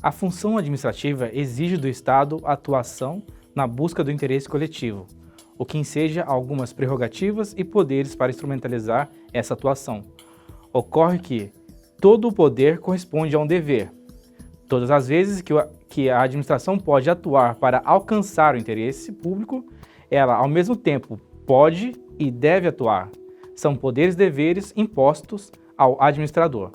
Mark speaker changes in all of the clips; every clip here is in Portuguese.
Speaker 1: A função administrativa exige do Estado atuação na busca do interesse coletivo, o que enseja algumas prerrogativas e poderes para instrumentalizar essa atuação. Ocorre que todo o poder corresponde a um dever. Todas as vezes que a administração pode atuar para alcançar o interesse público, ela, ao mesmo tempo, pode e deve atuar. São poderes e deveres impostos ao administrador.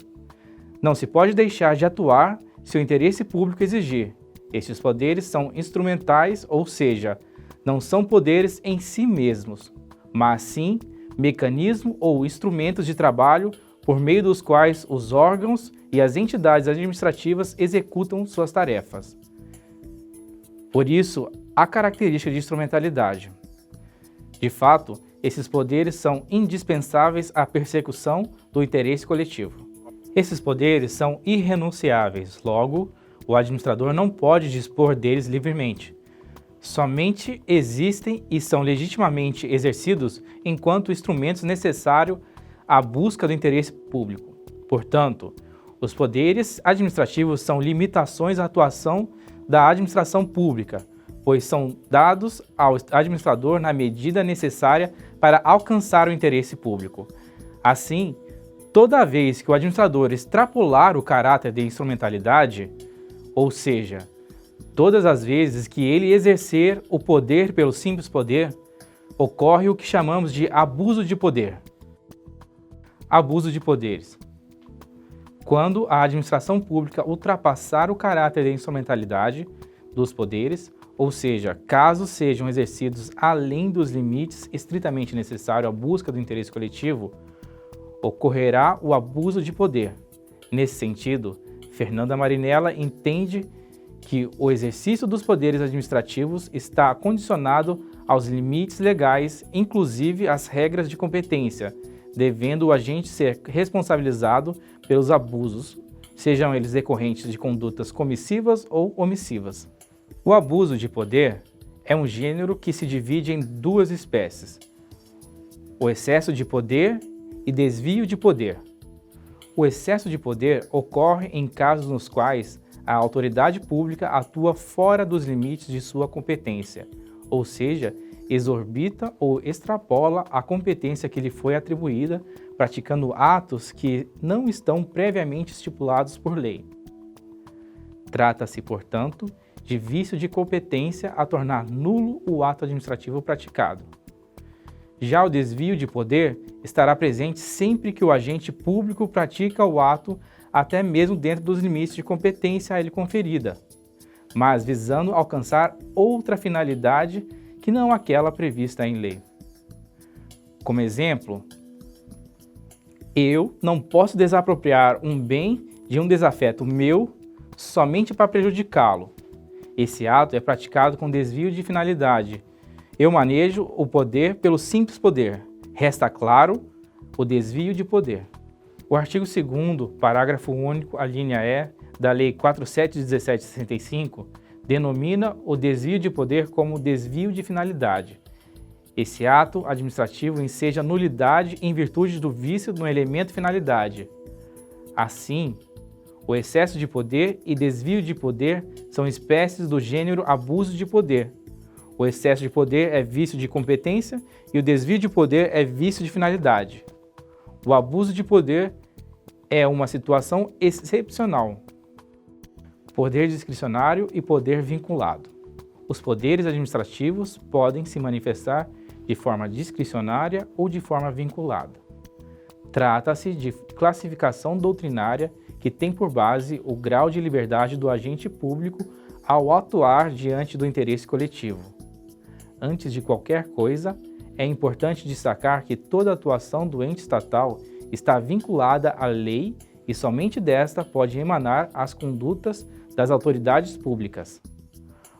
Speaker 1: Não se pode deixar de atuar se o interesse público exigir. Estes poderes são instrumentais, ou seja, não são poderes em si mesmos, mas sim mecanismos ou instrumentos de trabalho por meio dos quais os órgãos e as entidades administrativas executam suas tarefas. Por isso, a característica de instrumentalidade. De fato, esses poderes são indispensáveis à persecução do interesse coletivo. Esses poderes são irrenunciáveis, logo, o administrador não pode dispor deles livremente. Somente existem e são legitimamente exercidos enquanto instrumentos necessários à busca do interesse público. Portanto, os poderes administrativos são limitações à atuação da administração pública, pois são dados ao administrador na medida necessária para alcançar o interesse público. Assim, toda vez que o administrador extrapolar o caráter de instrumentalidade, ou seja, todas as vezes que ele exercer o poder pelo simples poder, ocorre o que chamamos de abuso de poder. Abuso de poderes. Quando a administração pública ultrapassar o caráter de instrumentalidade dos poderes, ou seja, caso sejam exercidos além dos limites estritamente necessários à busca do interesse coletivo, ocorrerá o abuso de poder. Nesse sentido, Fernanda Marinella entende que o exercício dos poderes administrativos está condicionado aos limites legais, inclusive às regras de competência, devendo o agente ser responsabilizado pelos abusos, sejam eles decorrentes de condutas comissivas ou omissivas. O abuso de poder é um gênero que se divide em duas espécies: o excesso de poder e desvio de poder. O excesso de poder ocorre em casos nos quais a autoridade pública atua fora dos limites de sua competência, ou seja, exorbita ou extrapola a competência que lhe foi atribuída, praticando atos que não estão previamente estipulados por lei. Trata-se, portanto, de vício de competência a tornar nulo o ato administrativo praticado. Já o desvio de poder estará presente sempre que o agente público pratica o ato, até mesmo dentro dos limites de competência a ele conferida, mas visando alcançar outra finalidade que não aquela prevista em lei. Como exemplo, eu não posso desapropriar um bem de um desafeto meu somente para prejudicá-lo. Esse ato é praticado com desvio de finalidade. Eu manejo o poder pelo simples poder. Resta claro o desvio de poder. O artigo 2º, parágrafo único, a linha E, da Lei 4717/65, denomina o desvio de poder como desvio de finalidade. Esse ato administrativo enseja nulidade em virtude do vício no elemento finalidade. Assim, o excesso de poder e desvio de poder são espécies do gênero abuso de poder. O excesso de poder é vício de competência e o desvio de poder é vício de finalidade. O abuso de poder é uma situação excepcional. Poder discricionário e poder vinculado. Os poderes administrativos podem se manifestar de forma discricionária ou de forma vinculada. Trata-se de classificação doutrinária que tem por base o grau de liberdade do agente público ao atuar diante do interesse coletivo. Antes de qualquer coisa, é importante destacar que toda atuação do ente estatal está vinculada à lei e somente desta pode emanar as condutas das autoridades públicas.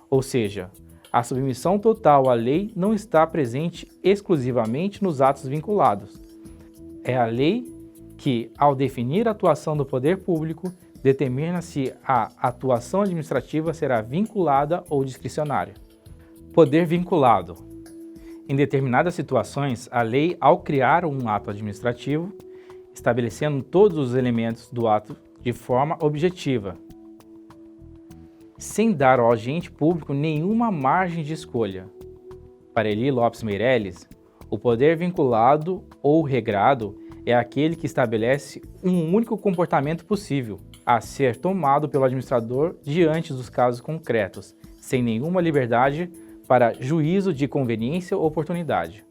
Speaker 1: Ou seja, a submissão total à lei não está presente exclusivamente nos atos vinculados. É a lei que, ao definir a atuação do poder público, determina se a atuação administrativa será vinculada ou discricionária. Poder vinculado. Em determinadas situações, a lei, ao criar um ato administrativo, estabelecendo todos os elementos do ato de forma objetiva, sem dar ao agente público nenhuma margem de escolha. Para Eli Lopes Meireles, o poder vinculado ou regrado é aquele que estabelece um único comportamento possível a ser tomado pelo administrador diante dos casos concretos, sem nenhuma liberdade para juízo de conveniência ou oportunidade.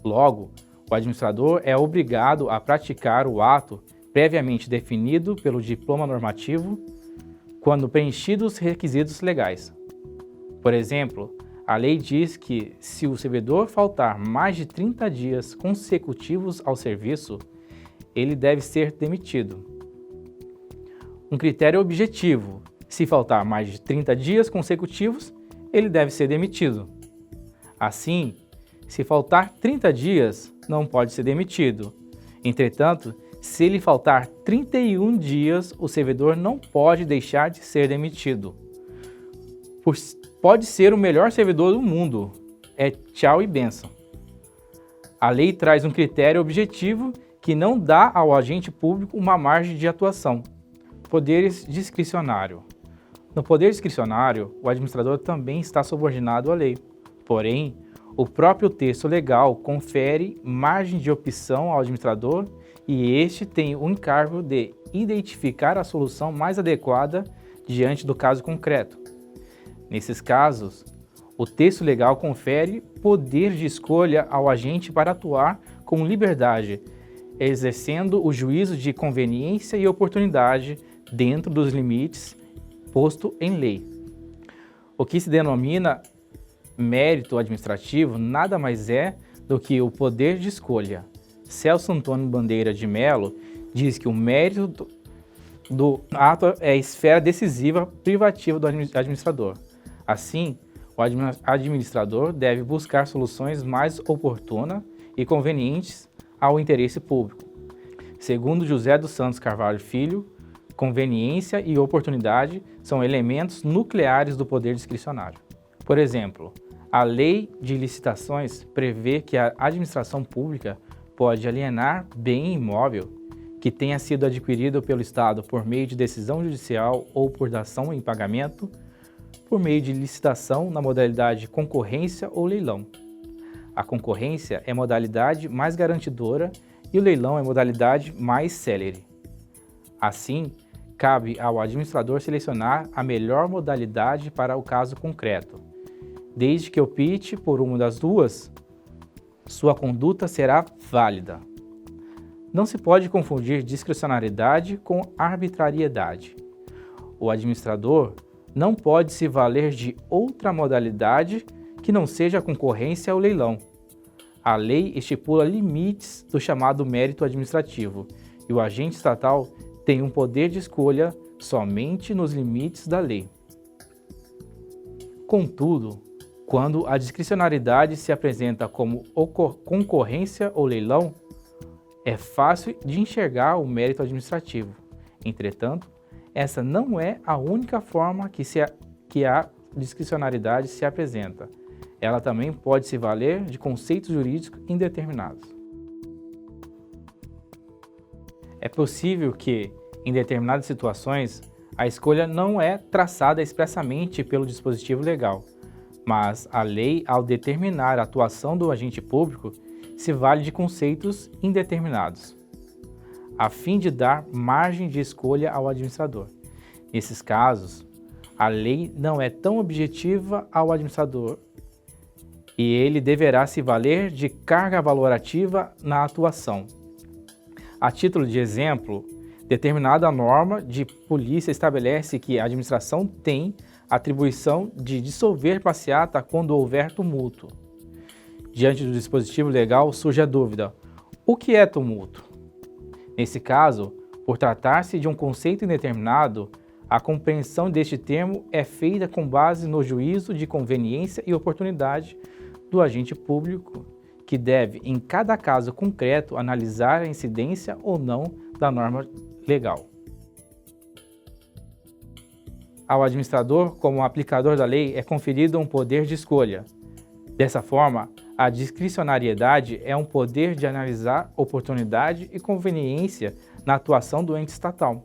Speaker 1: Logo, o administrador é obrigado a praticar o ato previamente definido pelo diploma normativo quando preenchidos os requisitos legais. Por exemplo, a lei diz que se o servidor faltar mais de 30 dias consecutivos ao serviço, ele deve ser demitido. Um critério objetivo: se faltar mais de 30 dias consecutivos, ele deve ser demitido. Assim, se faltar 30 dias, não pode ser demitido. Entretanto, se ele faltar 31 dias, o servidor não pode deixar de ser demitido. Pode ser o melhor servidor do mundo. É tchau e bênção. A lei traz um critério objetivo que não dá ao agente público uma margem de atuação. Poderes discricionário. No poder discricionário, o administrador também está subordinado à lei. Porém, o próprio texto legal confere margem de opção ao administrador e este tem o encargo de identificar a solução mais adequada diante do caso concreto. Nesses casos, o texto legal confere poder de escolha ao agente para atuar com liberdade, exercendo o juízo de conveniência e oportunidade dentro dos limites posto em lei. O que se denomina mérito administrativo nada mais é do que o poder de escolha. Celso Antônio Bandeira de Mello diz que o mérito do ato é a esfera decisiva privativa do administrador. Assim, o administrador deve buscar soluções mais oportunas e convenientes ao interesse público. Segundo José dos Santos Carvalho Filho, conveniência e oportunidade são elementos nucleares do poder discricionário. Por exemplo, a Lei de Licitações prevê que a administração pública pode alienar bem imóvel que tenha sido adquirido pelo Estado por meio de decisão judicial ou por dação em pagamento, por meio de licitação na modalidade concorrência ou leilão. A concorrência é a modalidade mais garantidora e o leilão é a modalidade mais célere. Assim, cabe ao administrador selecionar a melhor modalidade para o caso concreto. Desde que opte por uma das duas, sua conduta será válida. Não se pode confundir discricionariedade com arbitrariedade. O administrador não pode se valer de outra modalidade que não seja a concorrência ou leilão. A lei estipula limites do chamado mérito administrativo e o agente estatal tem um poder de escolha somente nos limites da lei. Contudo, quando a discricionariedade se apresenta como concorrência ou leilão, é fácil de enxergar o mérito administrativo. Entretanto, essa não é a única forma que a discricionariedade se apresenta. Ela também pode se valer de conceitos jurídicos indeterminados. É possível que, em determinadas situações, a escolha não é traçada expressamente pelo dispositivo legal, mas a lei, ao determinar a atuação do agente público, se vale de conceitos indeterminados, a fim de dar margem de escolha ao administrador. Nesses casos, a lei não é tão objetiva ao administrador e ele deverá se valer de carga valorativa na atuação. A título de exemplo, determinada norma de polícia estabelece que a administração tem atribuição de dissolver passeata quando houver tumulto. Diante do dispositivo legal surge a dúvida: o que é tumulto? Nesse caso, por tratar-se de um conceito indeterminado, a compreensão deste termo é feita com base no juízo de conveniência e oportunidade do agente público, que deve, em cada caso concreto, analisar a incidência ou não da norma legal. Ao administrador, como aplicador da lei, é conferido um poder de escolha. Dessa forma, a discricionariedade é um poder de analisar oportunidade e conveniência na atuação do ente estatal.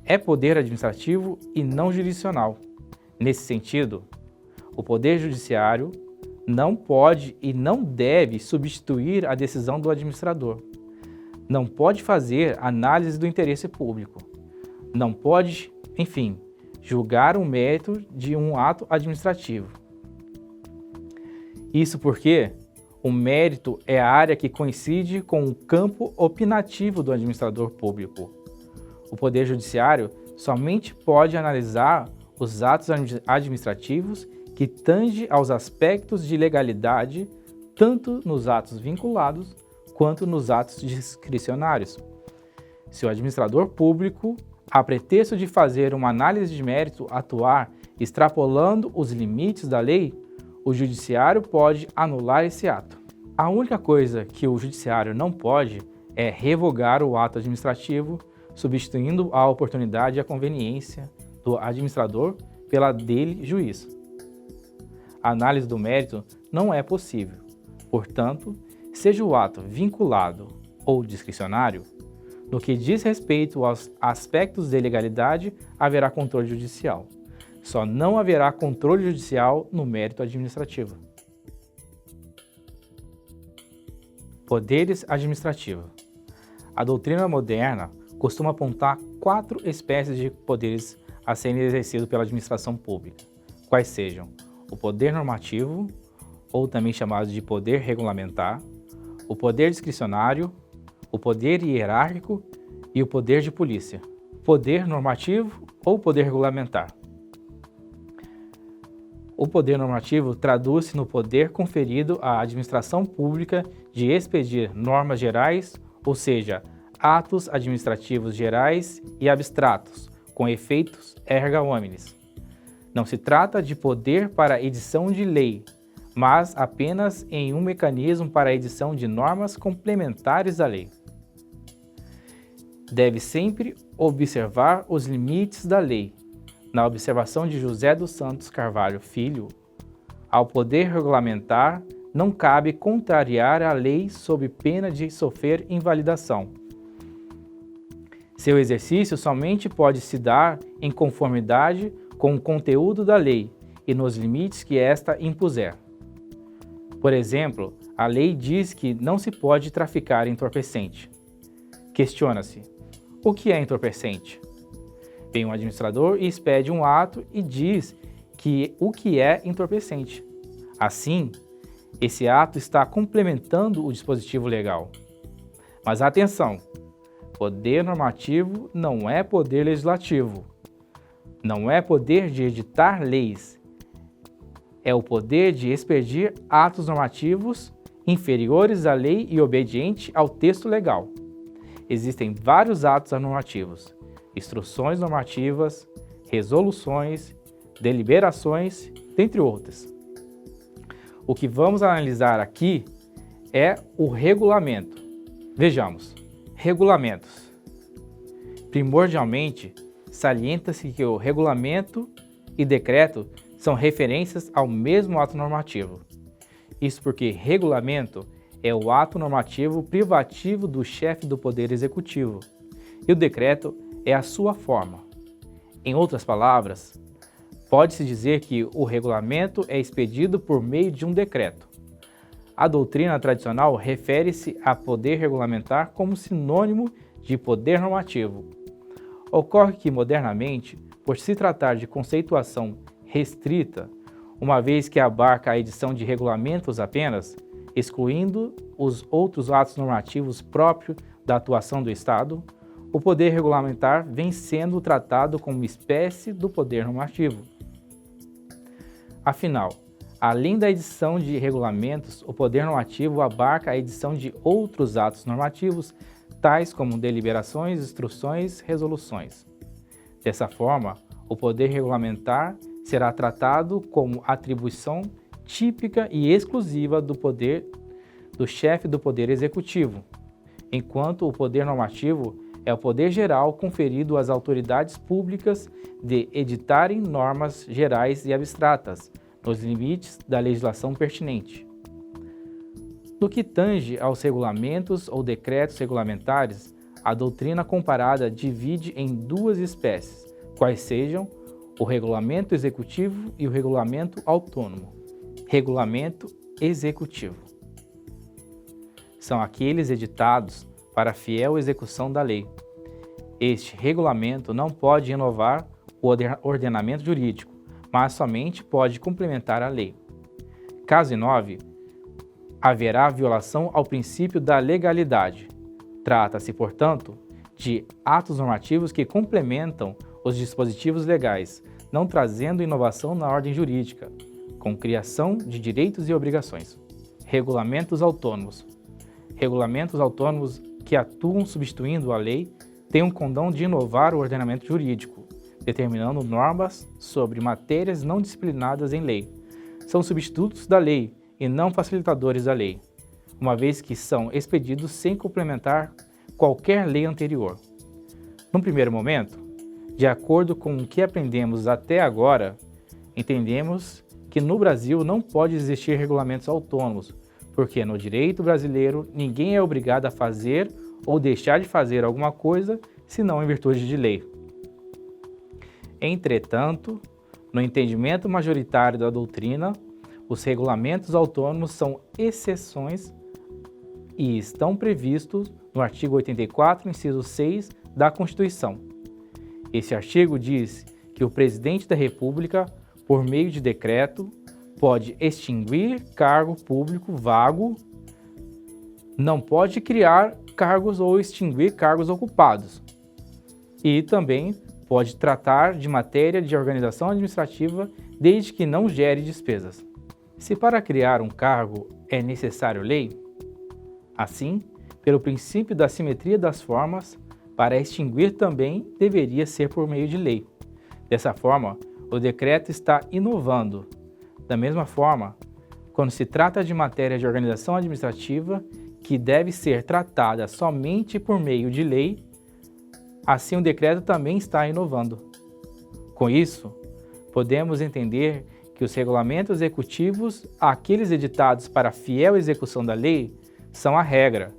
Speaker 1: é poder administrativo e não jurisdicional. Nesse sentido, o Poder Judiciário não pode e não deve substituir a decisão do administrador. Não pode fazer análise do interesse público. Não pode, enfim, julgar o mérito de um ato administrativo. Isso porque o mérito é a área que coincide com o campo opinativo do administrador público. O Poder Judiciário somente pode analisar os atos administrativos que tangem aos aspectos de legalidade, tanto nos atos vinculados quanto nos atos discricionários. Se o administrador público, a pretexto de fazer uma análise de mérito, atuar extrapolando os limites da lei, o Judiciário pode anular esse ato. A única coisa que o Judiciário não pode é revogar o ato administrativo, substituindo a oportunidade e a conveniência do administrador pela dele, juiz. A análise do mérito não é possível. Portanto, seja o ato vinculado ou discricionário, no que diz respeito aos aspectos de legalidade, haverá controle judicial. Só não haverá controle judicial no mérito administrativo. Poderes administrativos. A doutrina moderna costuma apontar 4 espécies de poderes a serem exercidos pela administração pública, quais sejam o poder normativo, ou também chamado de poder regulamentar, o poder discricionário, o poder hierárquico e o poder de polícia. Poder normativo ou poder regulamentar. O poder normativo traduz-se no poder conferido à administração pública de expedir normas gerais, ou seja, atos administrativos gerais e abstratos, com efeitos erga omnes. Não se trata de poder para edição de lei, mas apenas em um mecanismo para a edição de normas complementares à lei. Deve sempre observar os limites da lei. Na observação de José dos Santos Carvalho Filho, ao poder regulamentar não cabe contrariar a lei sob pena de sofrer invalidação. Seu exercício somente pode se dar em conformidade com o conteúdo da lei e nos limites que esta impuser. Por exemplo, a lei diz que não se pode traficar entorpecente. Questiona-se: o que é entorpecente? Vem um administrador e expede um ato e diz que o que é entorpecente. Assim, esse ato está complementando o dispositivo legal. Mas atenção, poder normativo não é poder legislativo. Não é poder de editar leis. É o poder de expedir atos normativos inferiores à lei e obediente ao texto legal. Existem vários atos normativos: instruções normativas, resoluções, deliberações, dentre outras. O que vamos analisar aqui é o regulamento. Vejamos, regulamentos. Primordialmente, salienta-se que o regulamento e decreto são referências ao mesmo ato normativo. Isso porque regulamento é o ato normativo privativo do chefe do Poder Executivo e o decreto é a sua forma. Em outras palavras, pode-se dizer que o regulamento é expedido por meio de um decreto. A doutrina tradicional refere-se a poder regulamentar como sinônimo de poder normativo. Ocorre que, modernamente, por se tratar de conceituação restrita, uma vez que abarca a edição de regulamentos apenas, excluindo os outros atos normativos próprios da atuação do Estado, o poder regulamentar vem sendo tratado como espécie do poder normativo. Afinal, além da edição de regulamentos, o poder normativo abarca a edição de outros atos normativos, tais como deliberações, instruções, resoluções. Dessa forma, o poder regulamentar será tratado como atribuição típica e exclusiva do chefe do Poder Executivo, enquanto o poder normativo é o poder geral conferido às autoridades públicas de editarem normas gerais e abstratas, nos limites da legislação pertinente. No que tange aos regulamentos ou decretos regulamentares, a doutrina comparada divide em duas espécies, quais sejam o regulamento executivo e o regulamento autônomo. Regulamento executivo são aqueles editados para a fiel execução da lei. Este regulamento não pode inovar o ordenamento jurídico, mas somente pode complementar a lei. Caso inove, haverá violação ao princípio da legalidade. Trata-se, portanto, de atos normativos que complementam os dispositivos legais, não trazendo inovação na ordem jurídica, com criação de direitos e obrigações. Regulamentos autônomos. Regulamentos autônomos que atuam substituindo a lei têm um condão de inovar o ordenamento jurídico, determinando normas sobre matérias não disciplinadas em lei. São substitutos da lei e não facilitadores da lei, uma vez que são expedidos sem complementar qualquer lei anterior. Num primeiro momento, de acordo com o que aprendemos até agora, entendemos que no Brasil não pode existir regulamentos autônomos, porque no direito brasileiro ninguém é obrigado a fazer ou deixar de fazer alguma coisa, senão em virtude de lei. Entretanto, no entendimento majoritário da doutrina, os regulamentos autônomos são exceções e estão previstos no artigo 84, inciso 6 da Constituição. Esse artigo diz que o presidente da República, por meio de decreto, pode extinguir cargo público vago, não pode criar cargos ou extinguir cargos ocupados, e também pode tratar de matéria de organização administrativa desde que não gere despesas. Se para criar um cargo é necessário lei, assim, pelo princípio da simetria das formas, para extinguir também deveria ser por meio de lei. Dessa forma, o decreto está inovando. Da mesma forma, quando se trata de matéria de organização administrativa que deve ser tratada somente por meio de lei, assim o decreto também está inovando. Com isso, podemos entender que os regulamentos executivos, aqueles editados para a fiel execução da lei, são a regra,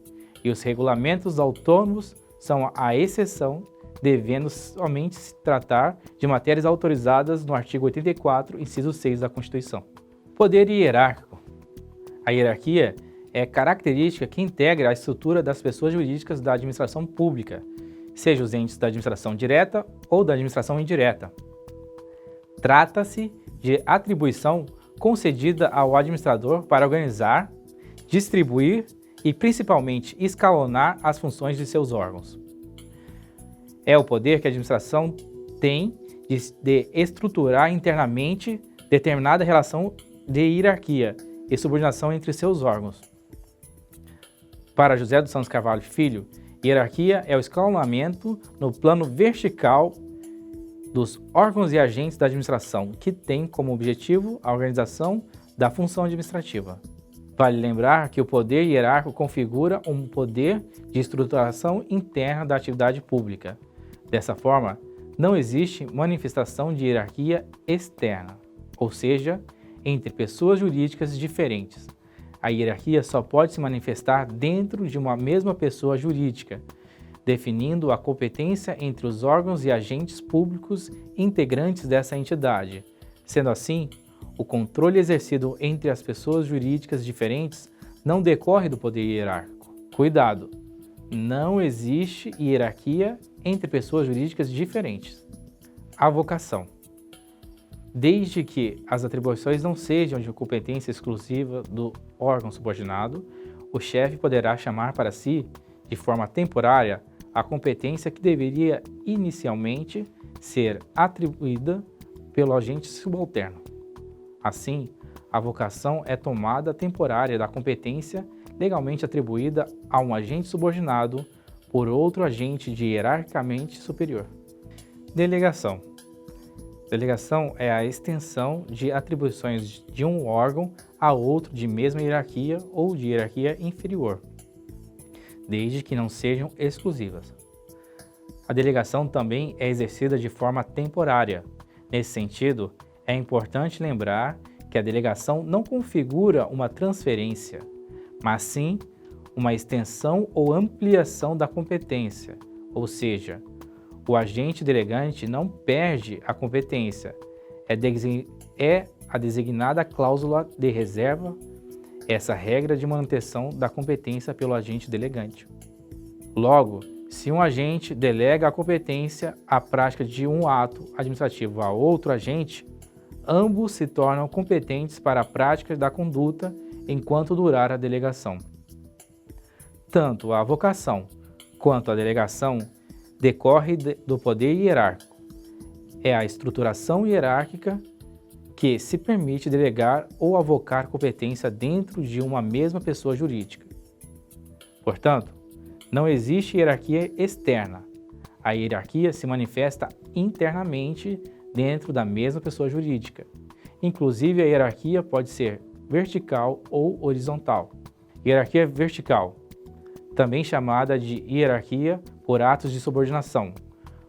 Speaker 1: e os regulamentos autônomos são a exceção, devendo somente se tratar de matérias autorizadas no artigo 84, inciso 6 da Constituição. Poder hierárquico. A hierarquia é característica que integra a estrutura das pessoas jurídicas da administração pública, seja os entes da administração direta ou da administração indireta. Trata-se de atribuição concedida ao administrador para organizar, distribuir e principalmente escalonar as funções de seus órgãos. É o poder que a administração tem de estruturar internamente determinada relação de hierarquia e subordinação entre seus órgãos. Para José dos Santos Carvalho Filho, hierarquia é o escalonamento no plano vertical dos órgãos e agentes da administração, que tem como objetivo a organização da função administrativa. Vale lembrar que o poder hierárquico configura um poder de estruturação interna da atividade pública. Dessa forma, não existe manifestação de hierarquia externa, ou seja, entre pessoas jurídicas diferentes. A hierarquia só pode se manifestar dentro de uma mesma pessoa jurídica, definindo a competência entre os órgãos e agentes públicos integrantes dessa entidade. Sendo assim, o controle exercido entre as pessoas jurídicas diferentes não decorre do poder hierárquico. Cuidado! Não existe hierarquia entre pessoas jurídicas diferentes. Avocação. Desde que as atribuições não sejam de competência exclusiva do órgão subordinado, o chefe poderá chamar para si, de forma temporária, a competência que deveria inicialmente ser atribuída pelo agente subalterno. Assim, a avocação é tomada temporária da competência legalmente atribuída a um agente subordinado por outro agente de hierarquicamente superior. Delegação. Delegação é a extensão de atribuições de um órgão a outro de mesma hierarquia ou de hierarquia inferior, desde que não sejam exclusivas. A delegação também é exercida de forma temporária. Nesse sentido, é importante lembrar que a delegação não configura uma transferência, mas sim uma extensão ou ampliação da competência, ou seja, o agente delegante não perde a competência, é a designada cláusula de reserva, essa regra de manutenção da competência pelo agente delegante. Logo, se um agente delega a competência à prática de um ato administrativo a outro agente, ambos se tornam competentes para a prática da conduta enquanto durar a delegação. Tanto a avocação quanto a delegação decorre do poder hierárquico. É a estruturação hierárquica que se permite delegar ou avocar competência dentro de uma mesma pessoa jurídica. Portanto, não existe hierarquia externa. A hierarquia se manifesta internamente dentro da mesma pessoa jurídica. Inclusive, a hierarquia pode ser vertical ou horizontal. Hierarquia vertical, também chamada de hierarquia por atos de subordinação,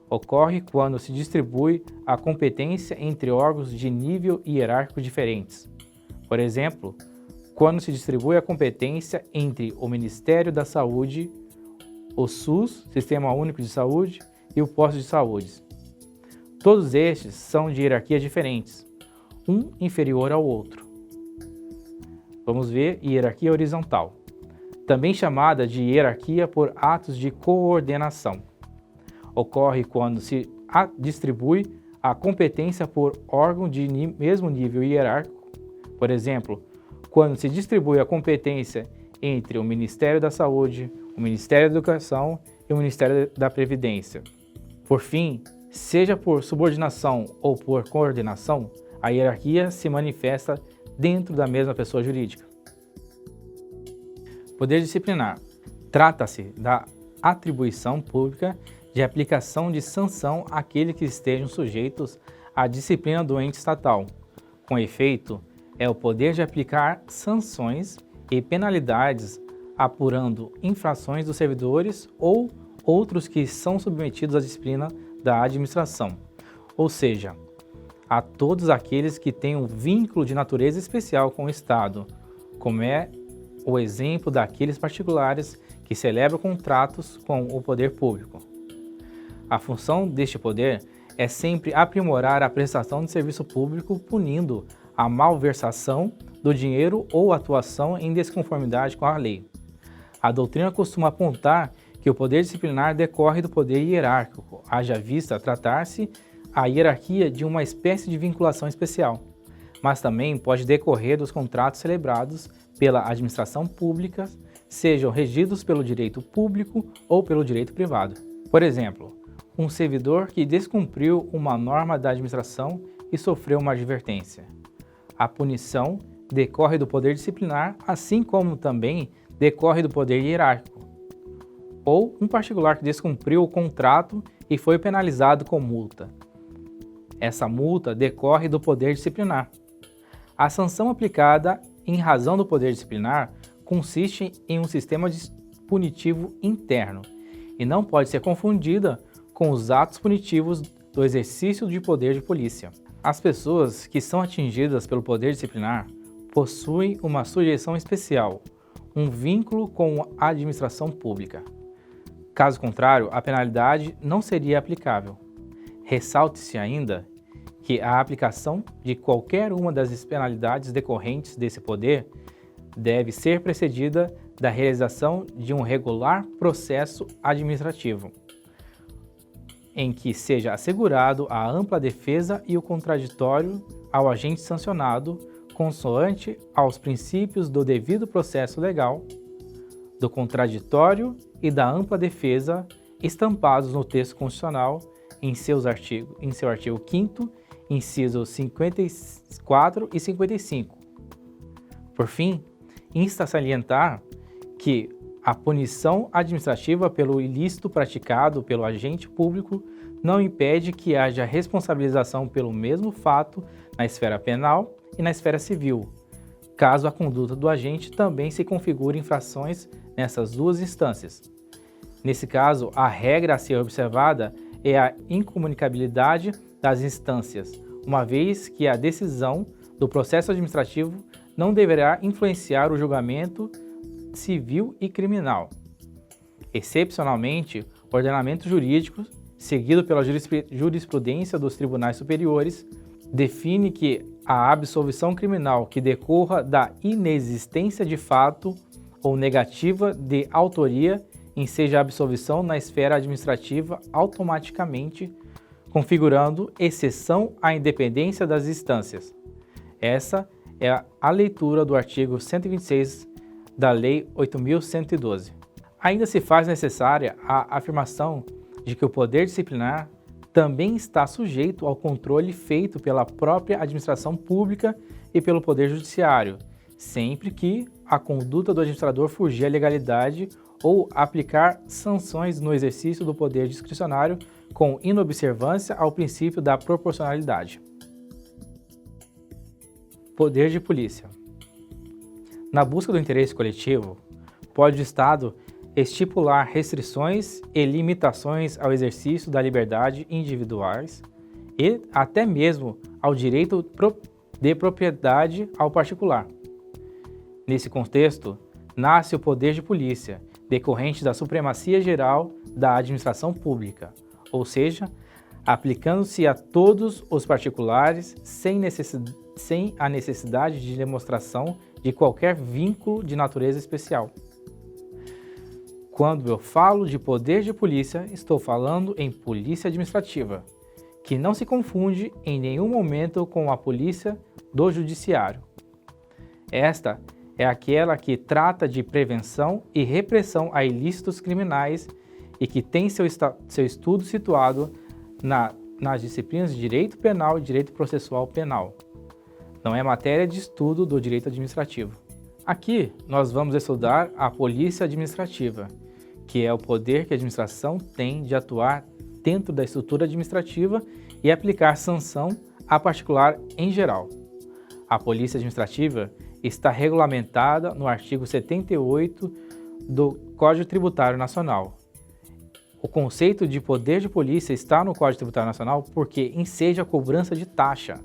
Speaker 1: ocorre quando se distribui a competência entre órgãos de nível hierárquico diferentes. Por exemplo, quando se distribui a competência entre o Ministério da Saúde, o SUS, Sistema Único de Saúde, e o Posto de Saúde. Todos estes são de hierarquias diferentes, um inferior ao outro. Vamos ver hierarquia horizontal, também chamada de hierarquia por atos de coordenação. Ocorre quando se distribui a competência por órgão de mesmo nível hierárquico. Por exemplo, quando se distribui a competência entre o Ministério da Saúde, o Ministério da Educação e o Ministério da Previdência. Por fim, seja por subordinação ou por coordenação, a hierarquia se manifesta dentro da mesma pessoa jurídica. Poder disciplinar. Trata-se da atribuição pública de aplicação de sanção àqueles que estejam sujeitos à disciplina do ente estatal. Com efeito, é o poder de aplicar sanções e penalidades apurando infrações dos servidores ou outros que são submetidos à disciplina da administração, ou seja, a todos aqueles que têm um vínculo de natureza especial com o Estado, como é o exemplo daqueles particulares que celebram contratos com o poder público. A função deste poder é sempre aprimorar a prestação de serviço público, punindo a malversação do dinheiro ou atuação em desconformidade com a lei. A doutrina costuma apontar que o poder disciplinar decorre do poder hierárquico, haja vista tratar-se a hierarquia de uma espécie de vinculação especial, mas também pode decorrer dos contratos celebrados pela administração pública, sejam regidos pelo direito público ou pelo direito privado. Por exemplo, um servidor que descumpriu uma norma da administração e sofreu uma advertência. A punição decorre do poder disciplinar, assim como também decorre do poder hierárquico. Ou um particular que descumpriu o contrato e foi penalizado com multa. Essa multa decorre do poder disciplinar. A sanção aplicada em razão do poder disciplinar consiste em um sistema punitivo interno e não pode ser confundida com os atos punitivos do exercício de poder de polícia. As pessoas que são atingidas pelo poder disciplinar possuem uma sujeição especial, um vínculo com a administração pública. Caso contrário, a penalidade não seria aplicável. Ressalte-se ainda que a aplicação de qualquer uma das penalidades decorrentes desse poder deve ser precedida da realização de um regular processo administrativo, em que seja assegurado a ampla defesa e o contraditório ao agente sancionado, consoante aos princípios do devido processo legal, do contraditório e da ampla defesa estampados no texto constitucional em seu artigo 5º, incisos 54 e 55. Por fim, insta a salientar que a punição administrativa pelo ilícito praticado pelo agente público não impede que haja responsabilização pelo mesmo fato na esfera penal e na esfera civil, caso a conduta do agente também se configure infrações nessas duas instâncias. Nesse caso, a regra a ser observada é a incomunicabilidade das instâncias, uma vez que a decisão do processo administrativo não deverá influenciar o julgamento civil e criminal. Excepcionalmente, o ordenamento jurídico, seguido pela jurisprudência dos tribunais superiores, define que a absolvição criminal que decorra da inexistência de fato ou negativa de autoria enseja a absolvição na esfera administrativa automaticamente, configurando exceção à independência das instâncias. Essa é a leitura do artigo 126 da Lei 8.112. Ainda se faz necessária a afirmação de que o poder disciplinar também está sujeito ao controle feito pela própria administração pública e pelo Poder Judiciário, sempre que a conduta do administrador fugir à legalidade ou aplicar sanções no exercício do poder discricionário com inobservância ao princípio da proporcionalidade. Poder de polícia. Na busca do interesse coletivo, pode o Estado estipular restrições e limitações ao exercício da liberdade individuais e até mesmo ao direito de propriedade ao particular. Nesse contexto, nasce o poder de polícia, decorrente da supremacia geral da administração pública, ou seja, aplicando-se a todos os particulares sem a necessidade de demonstração de qualquer vínculo de natureza especial. Quando eu falo de poder de polícia, estou falando em polícia administrativa, que não se confunde em nenhum momento com a polícia do judiciário. Esta é aquela que trata de prevenção e repressão a ilícitos criminais e que tem seu estudo situado nas disciplinas de Direito Penal e Direito Processual Penal. Não é matéria de estudo do direito administrativo. Aqui nós vamos estudar a polícia administrativa, que é o poder que a administração tem de atuar dentro da estrutura administrativa e aplicar sanção a particular em geral. A polícia administrativa está regulamentada no artigo 78 do Código Tributário Nacional. O conceito de poder de polícia está no Código Tributário Nacional porque enseja a cobrança de taxa.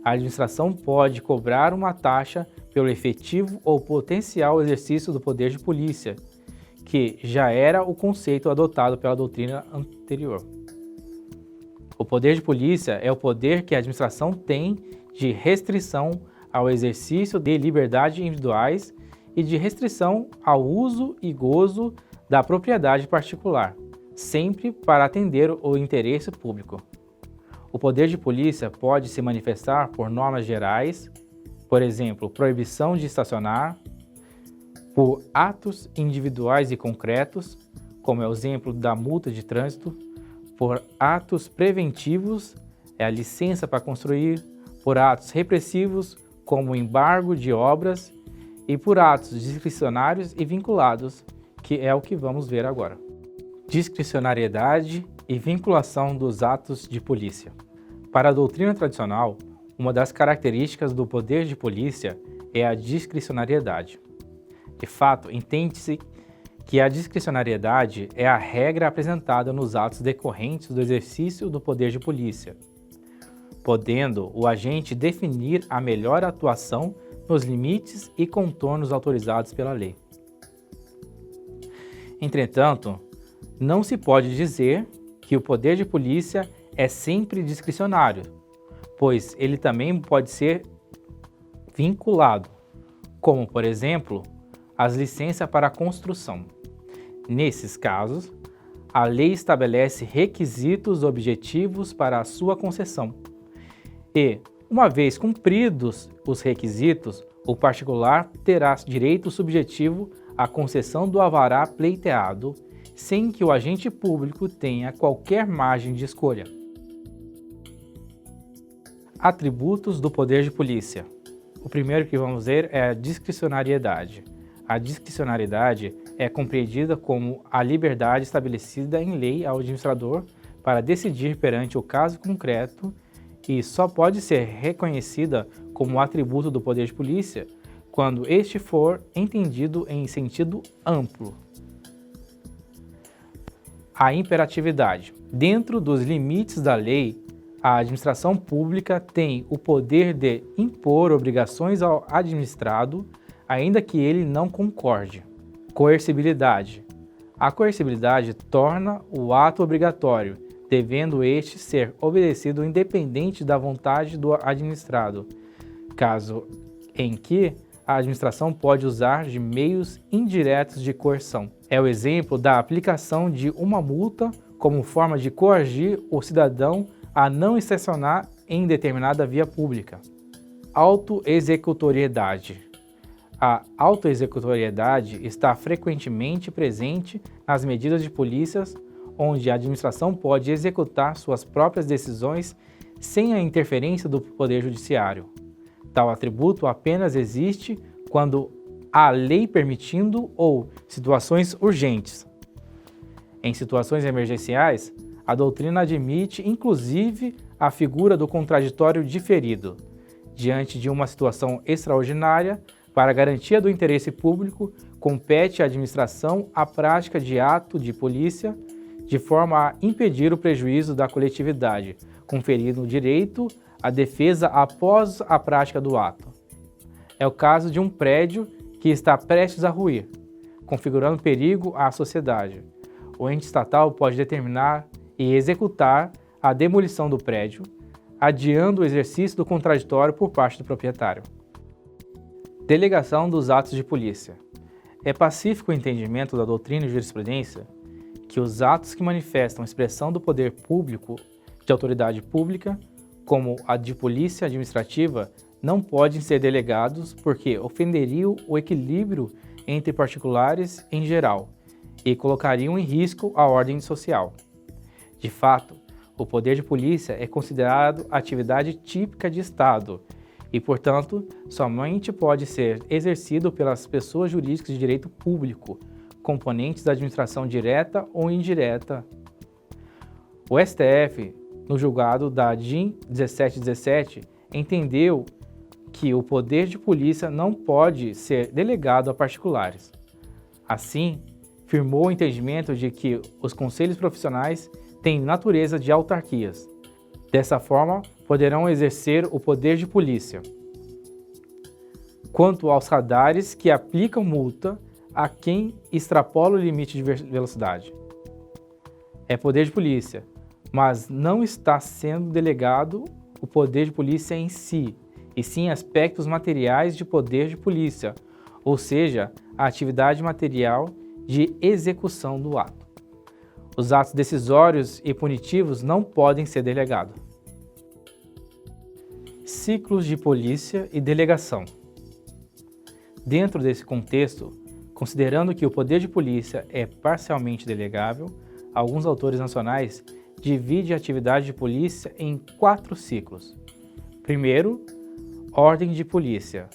Speaker 1: A administração pode cobrar uma taxa pelo efetivo ou potencial exercício do poder de polícia, que já era o conceito adotado pela doutrina anterior. O poder de polícia é o poder que a administração tem de restrição ao exercício de liberdades individuais e de restrição ao uso e gozo da propriedade particular, sempre para atender o interesse público. O poder de polícia pode se manifestar por normas gerais, por exemplo, proibição de estacionar, por atos individuais e concretos, como é o exemplo da multa de trânsito, por atos preventivos, é a licença para construir, por atos repressivos, como o embargo de obras, e por atos discricionários e vinculados, que é o que vamos ver agora. Discricionariedade e vinculação dos atos de polícia. Para a doutrina tradicional, uma das características do poder de polícia é a discricionariedade. De fato, entende-se que a discricionariedade é a regra apresentada nos atos decorrentes do exercício do poder de polícia, podendo o agente definir a melhor atuação nos limites e contornos autorizados pela lei. Entretanto, não se pode dizer que o poder de polícia é sempre discricionário, pois ele também pode ser vinculado, como, por exemplo, as licenças para construção. Nesses casos, a lei estabelece requisitos objetivos para a sua concessão e, uma vez cumpridos os requisitos, o particular terá direito subjetivo à concessão do alvará pleiteado, sem que o agente público tenha qualquer margem de escolha. Atributos do poder de polícia. O primeiro que vamos ver é a discricionariedade. A discricionariedade é compreendida como a liberdade estabelecida em lei ao administrador para decidir perante o caso concreto e só pode ser reconhecida como atributo do poder de polícia quando este for entendido em sentido amplo. A imperatividade. Dentro dos limites da lei, a administração pública tem o poder de impor obrigações ao administrado, ainda que ele não concorde. Coercibilidade. A coercibilidade torna o ato obrigatório, devendo este ser obedecido independente da vontade do administrado, caso em que a administração pode usar de meios indiretos de coerção. É o exemplo da aplicação de uma multa como forma de coagir o cidadão a não estacionar em determinada via pública. Autoexecutoriedade. A autoexecutoriedade está frequentemente presente nas medidas de polícia, onde a administração pode executar suas próprias decisões sem a interferência do Poder Judiciário. Tal atributo apenas existe quando há lei permitindo ou situações urgentes. Em situações emergenciais, a doutrina admite inclusive a figura do contraditório diferido. Diante de uma situação extraordinária, para a garantia do interesse público, compete à administração a prática de ato de polícia de forma a impedir o prejuízo da coletividade, conferindo o direito à defesa após a prática do ato. É o caso de um prédio que está prestes a ruir, configurando perigo à sociedade. O ente estatal pode determinar e executar a demolição do prédio, adiando o exercício do contraditório por parte do proprietário. Delegação dos atos de polícia. É pacífico o entendimento da doutrina e jurisprudência que os atos que manifestam expressão do poder público, de autoridade pública, como a de polícia administrativa, não podem ser delegados porque ofenderiam o equilíbrio entre particulares em geral e colocariam em risco a ordem social. De fato, o poder de polícia é considerado atividade típica de Estado e, portanto, somente pode ser exercido pelas pessoas jurídicas de direito público, componentes da administração direta ou indireta. O STF, no julgado da DIN 1717, entendeu que o poder de polícia não pode ser delegado a particulares. Assim, firmou o entendimento de que os conselhos profissionais têm natureza de autarquias. Dessa forma, poderão exercer o poder de polícia. Quanto aos radares que aplicam multa a quem extrapola o limite de velocidade. É poder de polícia, mas não está sendo delegado o poder de polícia em si, e sim aspectos materiais de poder de polícia, ou seja, a atividade material de execução do ato. Os atos decisórios e punitivos não podem ser delegados. Ciclos de polícia e delegação. Dentro desse contexto, considerando que o poder de polícia é parcialmente delegável, alguns autores nacionais dividem a atividade de polícia em 4 ciclos. Primeiro, ordem de polícia.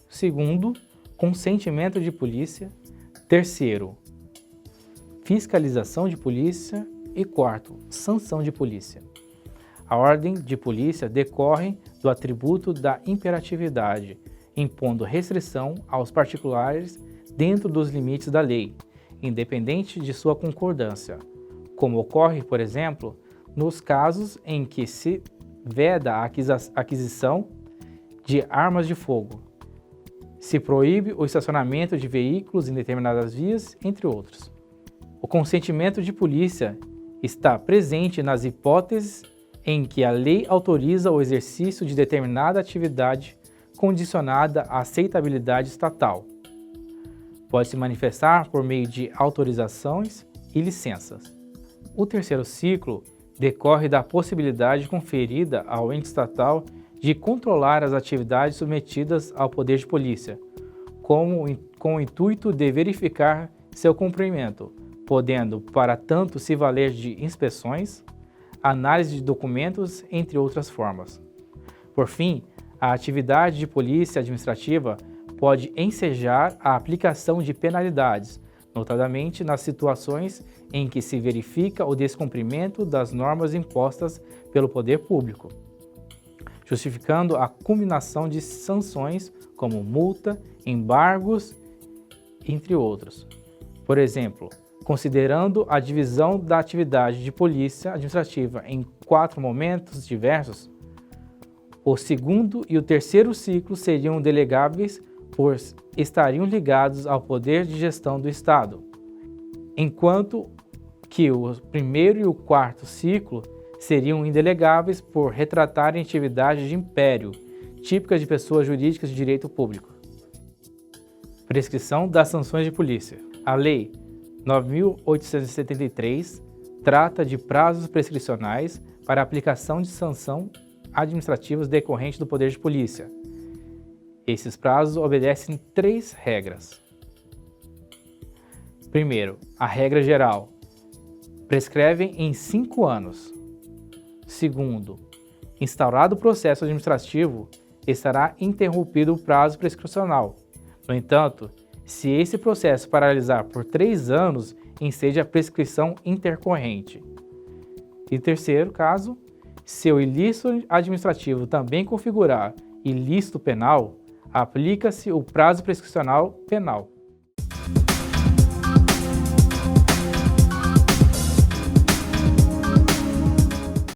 Speaker 1: Segundo, consentimento de polícia. Terceiro, fiscalização de polícia. E quarto, sanção de polícia. A ordem de polícia decorre do atributo da imperatividade, impondo restrição aos particulares dentro dos limites da lei, independente de sua concordância, como ocorre, por exemplo, nos casos em que se veda a aquisição de armas de fogo, se proíbe o estacionamento de veículos em determinadas vias, entre outros. O consentimento de polícia está presente nas hipóteses em que a lei autoriza o exercício de determinada atividade condicionada à aceitabilidade estatal. Pode se manifestar por meio de autorizações e licenças. O terceiro ciclo decorre da possibilidade conferida ao ente estatal de controlar as atividades submetidas ao poder de polícia, com o intuito de verificar seu cumprimento, podendo, para tanto, se valer de inspeções, análise de documentos, entre outras formas. Por fim, a atividade de polícia administrativa pode ensejar a aplicação de penalidades, notadamente nas situações em que se verifica o descumprimento das normas impostas pelo poder público, justificando a combinação de sanções como multa, embargos, entre outros. Por exemplo, considerando a divisão da atividade de polícia administrativa em 4 momentos diversos, o segundo e o terceiro ciclo seriam delegáveis por estariam ligados ao poder de gestão do Estado, enquanto que o primeiro e o quarto ciclo seriam indelegáveis por retratarem atividades de império, típicas de pessoas jurídicas de direito público. Prescrição das sanções de polícia. A Lei 9.873 trata de prazos prescricionais para a aplicação de sanção administrativas decorrentes do poder de polícia. Esses prazos obedecem 3 regras. Primeiro, a regra geral. Prescrevem em 5 anos. Segundo, instaurado o processo administrativo, estará interrompido o prazo prescricional. No entanto, se esse processo paralisar por 3 anos, enseja a prescrição intercorrente. E terceiro caso, se o ilícito administrativo também configurar ilícito penal, aplica-se o prazo prescricional penal.